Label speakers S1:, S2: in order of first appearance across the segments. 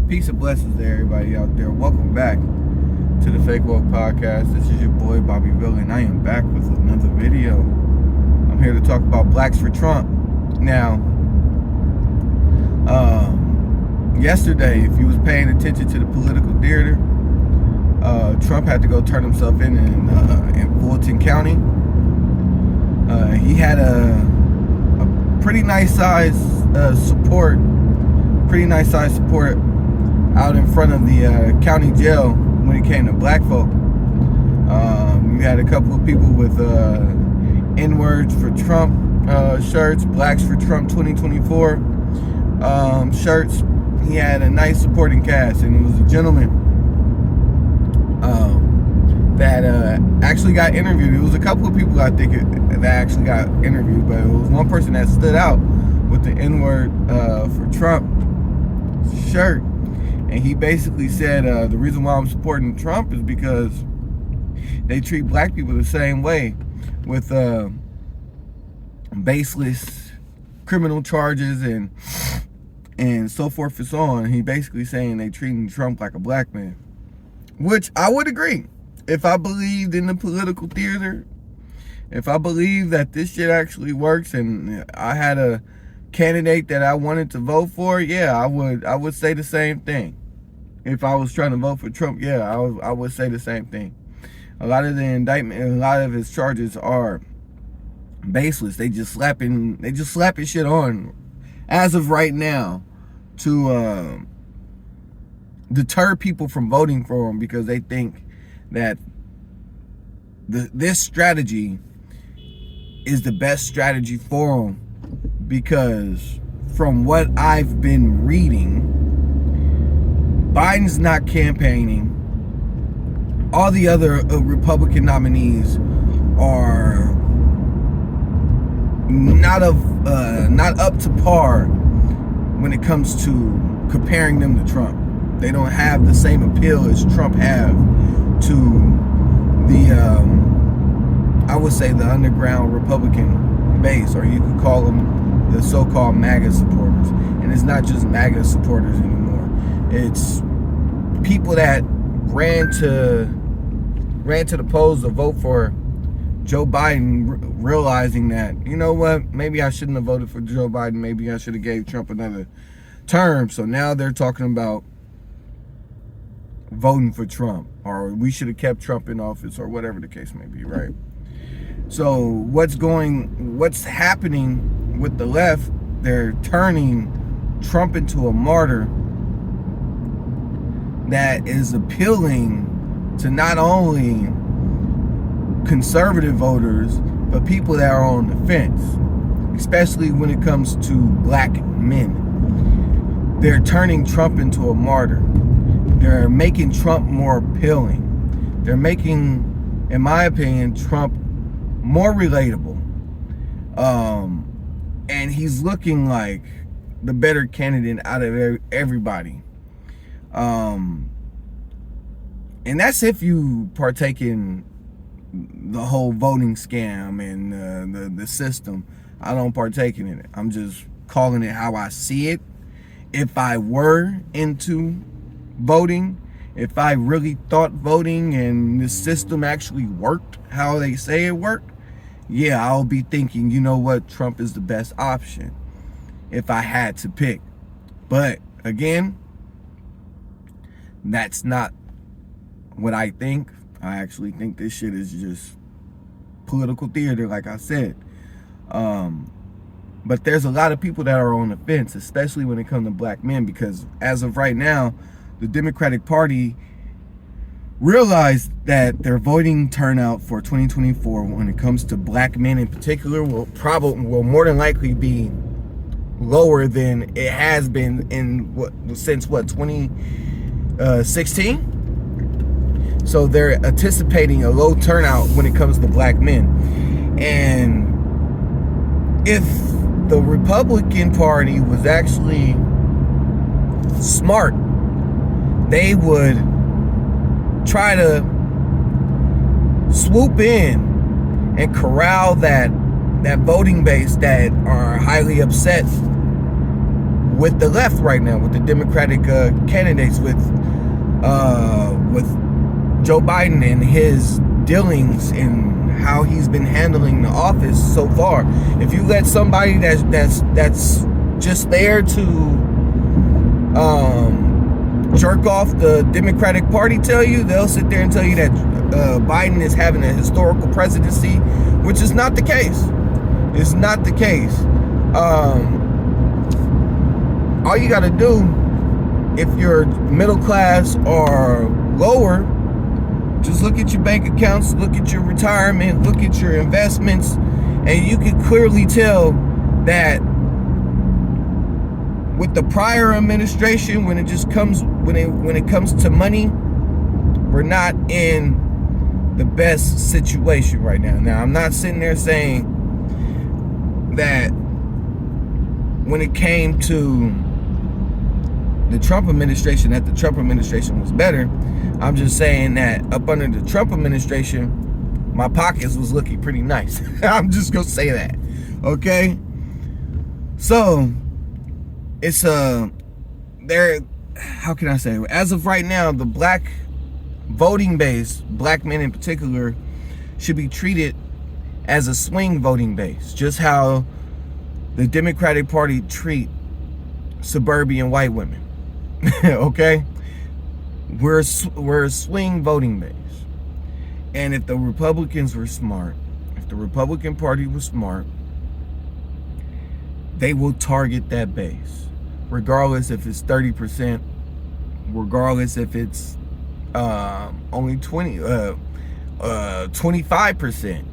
S1: Peace and blessings to everybody out there. Welcome back to the Fake Woke Podcast. This is your boy BobbyVILN. I am back with another video. I'm here to talk about blacks for Trump. Now, yesterday, if you was paying attention to the political theater, Trump had to go turn himself in Fulton County. He had a pretty nice size support out in front of the county jail when it came to black folk. You had a couple of people with N-words for Trump shirts, blacks for Trump 2024 shirts. He had a nice supporting cast, and it was a gentleman that actually got interviewed. It was a couple of people I think that actually got interviewed, but it was one person that stood out with the N-word for Trump shirt, and he basically said the reason why I'm supporting Trump is because they treat black people the same way with baseless criminal charges and so forth and so on. He basically saying they treating Trump like a black man, which I would agree. If I believed in the political theater, if I believed that this shit actually works and I had a candidate that I wanted to vote for, yeah, I would say the same thing. If I was trying to vote for Trump, yeah, I would say the same thing. A lot of the indictment and a lot of his charges are baseless. They just slapping shit on as of right now to deter people from voting for him, because they think that this strategy is the best strategy for him. Because from what I've been reading, Biden's not campaigning. All the other Republican nominees are not up to par when it comes to comparing them to Trump. They don't have the same appeal as Trump have to the I would say the underground Republican base, or you could call them the so-called MAGA supporters. And it's not just MAGA supporters anymore. It's people that ran to the polls to vote for Joe Biden, realizing that, you know what, maybe I shouldn't have voted for Joe Biden. Maybe I should have gave Trump another term. So now they're talking about voting for Trump, or we should have kept Trump in office, or whatever the case may be, right? So what's happening with the left? They're turning Trump into a martyr that is appealing to not only conservative voters, but people that are on the fence, especially when it comes to black men. They're turning Trump into a martyr. They're making Trump more appealing. They're making, in my opinion, Trump more relatable. And he's looking like the better candidate out of everybody. And that's if you partake in the whole voting scam and the system. I don't partake in it. I'm just calling it how I see it. If I were into voting, if I really thought voting and the system actually worked how they say it worked, yeah, I'll be thinking, you know what, Trump is the best option if I had to pick. But again, that's not what I think. I actually think this shit is just political theater, like I said. But there's a lot of people that are on the fence, especially when it comes to black men, because as of right now, the Democratic Party realized that their voting turnout for 2024, when it comes to black men in particular, will more than likely be lower than it has been since 2016. So they're anticipating a low turnout when it comes to black men. And if the Republican Party was actually smart, they would try to swoop in and corral that voting base that are highly upset with the left right now, with the Democratic candidates, with Joe Biden and his dealings and how he's been handling the office so far. If you let somebody that's just there to jerk off the Democratic Party tell you, they'll sit there and tell you that Biden is having a historical presidency, which is not the case. It's not the case. All you got to do, if you're middle class or lower, just look at your bank accounts, look at your retirement, look at your investments, and you can clearly tell that with the prior administration, when it comes to money, we're not in the best situation right now. Now, I'm not sitting there saying that when it came to the Trump administration, that the Trump administration was better. I'm just saying that up under the Trump administration, my pockets was looking pretty nice. I'm just gonna say that, okay? So it's there. How can I say? As of right now, the black voting base, black men in particular, should be treated as a swing voting base, just how the Democratic Party treat suburban white women. Okay, we're a swing voting base, and if the Republicans were smart, if the Republican Party was smart, they will target that base, regardless if it's 30%, regardless if it's only 25%.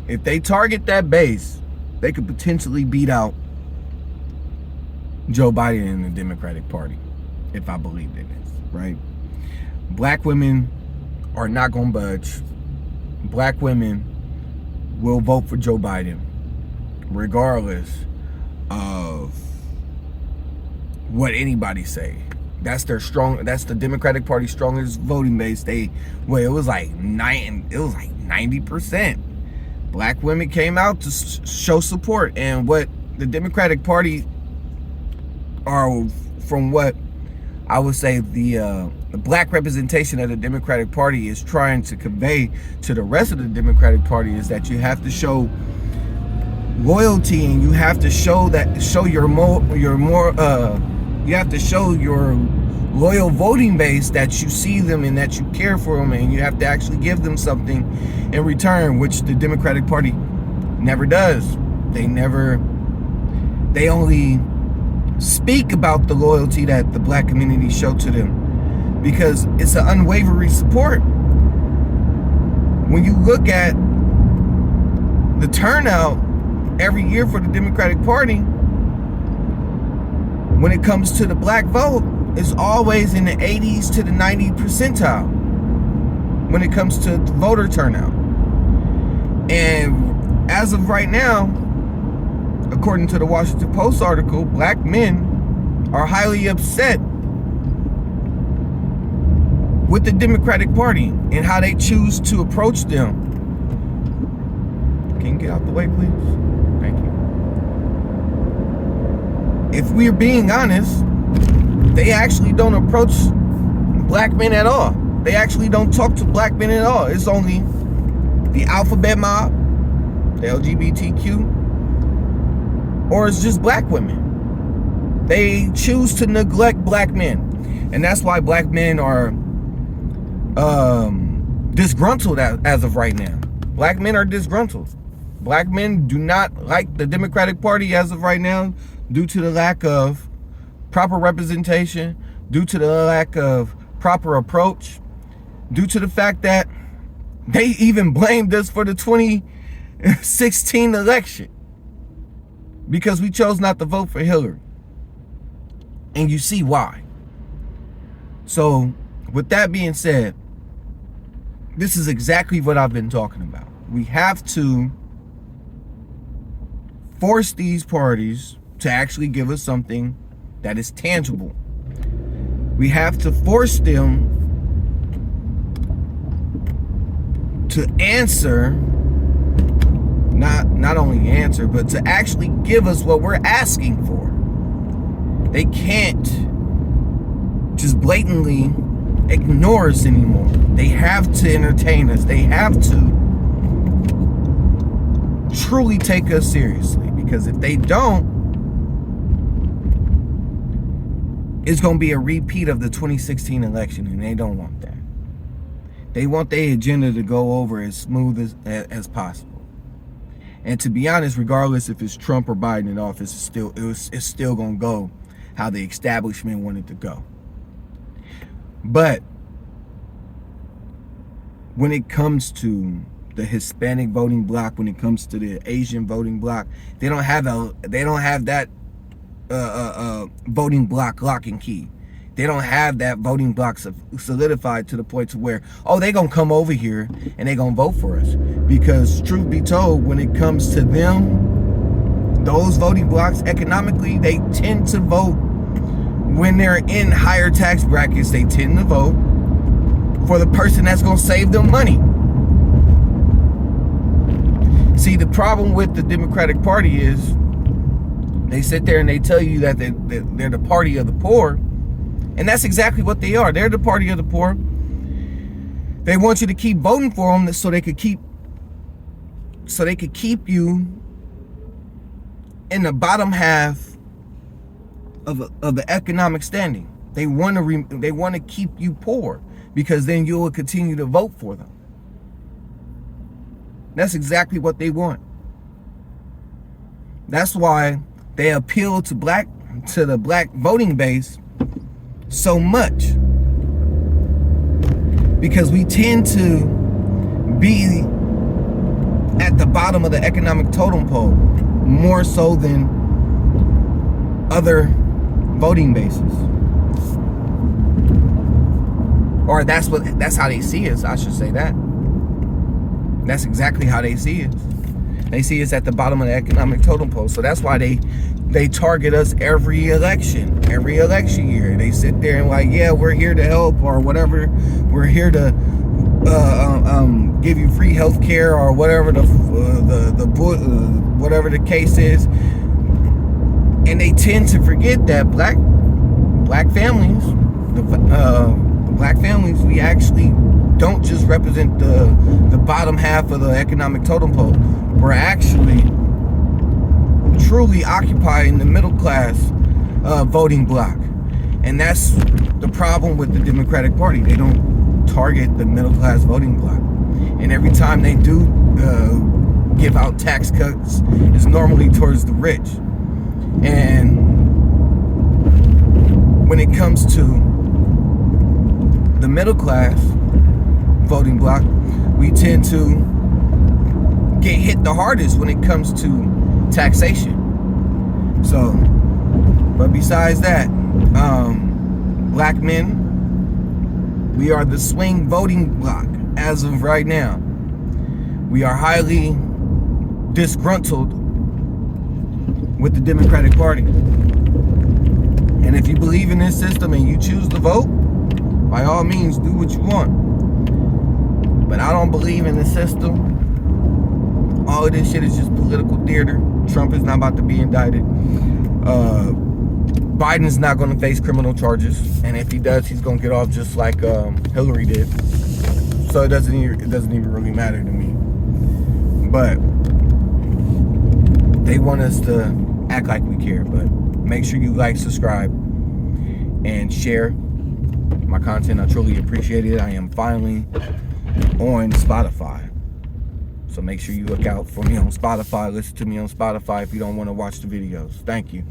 S1: If they target that base, they could potentially beat out Joe Biden and the Democratic Party, if I believed in this, right? Black women are not gonna budge. Black women will vote for Joe Biden, regardless of what anybody say. That's the Democratic Party's strongest voting base. It was like 90%. Black women came out to show support, and what the Democratic Party, or from what I would say the black representation of the Democratic Party is trying to convey to the rest of the Democratic Party, is that you have to show loyalty, and you have to show your loyal voting base that you see them and that you care for them, and you have to actually give them something in return, which the Democratic Party never does. They only speak about the loyalty that the black community show to them, because it's an unwavering support. When you look at the turnout every year for the Democratic Party, when it comes to the black vote, it's always in the 80s to the 90th percentile when it comes to voter turnout. And as of right now, according to the Washington Post article, black men are highly upset with the Democratic Party and how they choose to approach them. Can you get out the way, please? Thank you. If we're being honest, they actually don't approach black men at all. They actually don't talk to black men at all. It's only the alphabet mob, the LGBTQ, or it's just black women. They choose to neglect black men. And that's why black men are disgruntled as of right now. Black men are disgruntled. Black men do not like the Democratic Party as of right now, due to the lack of proper representation, due to the lack of proper approach, due to the fact that they even blamed us for the 2016 election because we chose not to vote for Hillary. And you see why. So, with that being said, this is exactly what I've been talking about. We have to force these parties to actually give us something that is tangible. We have to force them to answer, not only answer, but to actually give us what we're asking for. They can't just blatantly ignore us anymore. They have to entertain us. They have to truly take us seriously, because if they don't, it's going to be a repeat of the 2016 election, and they don't want that. They want their agenda to go over as smooth as possible. And to be honest, regardless if it's Trump or Biden in office, it's still going to go how the establishment wanted to go. But when it comes to the Hispanic voting bloc, when it comes to the Asian voting bloc, they don't have that voting bloc lock and key. They don't have that voting bloc solidified to the point to where, oh, they gonna come over here and they gonna vote for us. Because truth be told, when it comes to them, those voting blocs economically, they tend to vote when they're in higher tax brackets. They tend to vote for the person that's gonna save them money. See, the problem with the Democratic Party is they sit there and they tell you that they're the party of the poor. And that's exactly what they are. They're the party of the poor. They want you to keep voting for them so they could keep you in the bottom half of the economic standing. They want to keep you poor, because then you will continue to vote for them. That's exactly what they want. That's why they appeal to the black voting base so much, because we tend to be at the bottom of the economic totem pole more so than other voting bases. Or that's how they see us, I should say that. That's exactly how they see us. They see us at the bottom of the economic totem pole. So that's why they target us every election year. They sit there and like, yeah, we're here to help or whatever. We're here to give you free health care or whatever whatever the case is. And they tend to forget that black families, black families, we actually don't just represent the bottom half of the economic totem pole. We're actually truly occupying the middle class voting bloc. And that's the problem with the Democratic Party. They don't target the middle class voting bloc. And every time they do give out tax cuts, it's normally towards the rich. And when it comes to the middle class voting bloc, we tend to get hit the hardest when it comes to taxation. So, but besides that, black men, we are the swing voting bloc as of right now. We are highly disgruntled with the Democratic Party. And if you believe in this system and you choose to vote, by all means, do what you want. But I don't believe in the system. All of this shit is just political theater. Trump is not about to be indicted. Biden is not going to face criminal charges, and if he does, he's going to get off just like Hillary did. So it doesn't even really matter to me. But they want us to act like we care. But make sure you like, subscribe, and share my content. I truly appreciate it. I am finally on Spotify. So make sure you look out for me on Spotify. Listen to me on Spotify if you don't want to watch the videos. Thank you.